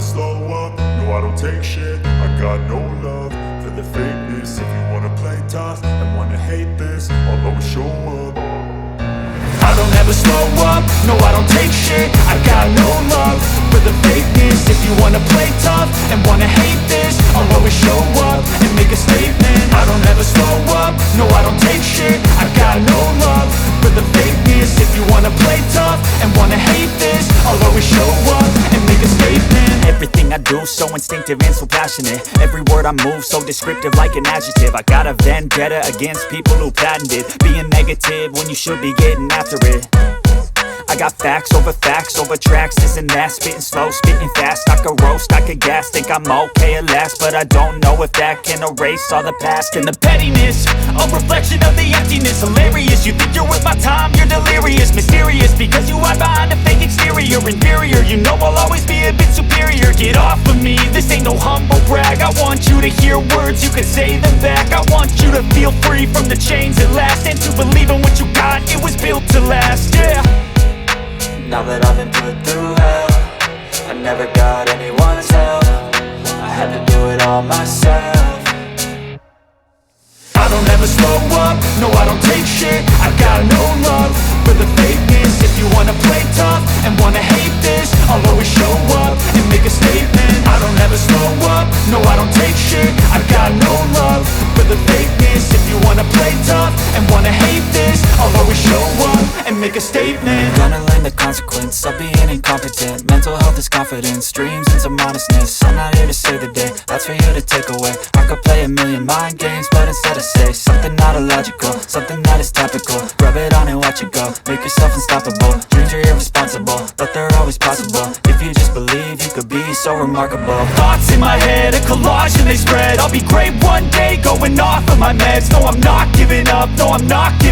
slow up, no I don't take shit. I got no love for the fakeness. If you wanna play tough and wanna hate this, I'll always show up. I don't ever slow up, no I don't take shit. I got no love for the fakeness. If you wanna play tough and wanna hate this, I'll always show up and make a statement. I don't ever slow up, no I don't take shit. I got no love for the fakeness. If you wanna play tough and wanna hate this, I'll always show up and make a statement. Everything I do so instinctive and so passionate. Every word I move so descriptive like an adjective. I got a vendetta against people who patented being negative when you should be getting after it. I got facts over tracks, this and that. Spitting slow, spitting fast, I could roast, I could gas. Think I'm okay at last, but I don't know if that can erase all the past. And the pettiness, a reflection of the emptiness. Hilarious, you think you're worth my time, you're delirious. Mysterious, because you hide behind a fake exterior. Inferior, you know I'll always be a bit superior. Get off of me, this ain't no humble brag. I want you to hear words, you can say them back. I want you to feel free from the chains at last, and to believe in what you got, it was built to last, yeah. Now that I've been put through hell, I never got anyone's help. I had to do it all myself. I don't ever slow up, no I don't take shit. I got no love for the fakeness. If you wanna play tough and wanna hate this, I'll always show up and make a statement. I don't ever slow up, no I don't take shit. I got no love for the fakeness. If you wanna play tough and wanna hate this, I'll always show up and make a statement. Gonna learn the consequence of being incompetent. Mental health is confidence, dreams and some honestness. I'm not here to save the day, that's for you to take away. I could play a million mind games, but instead I say something not illogical, something that is topical. Rub it on and watch it go, make yourself unstoppable. Dreams are irresponsible, but they're always possible. If you just believe, you could be so remarkable. Thoughts in my head, a collage and they spread. I'll be great one day, going off of my meds. No, I'm not giving up, no, I'm not giving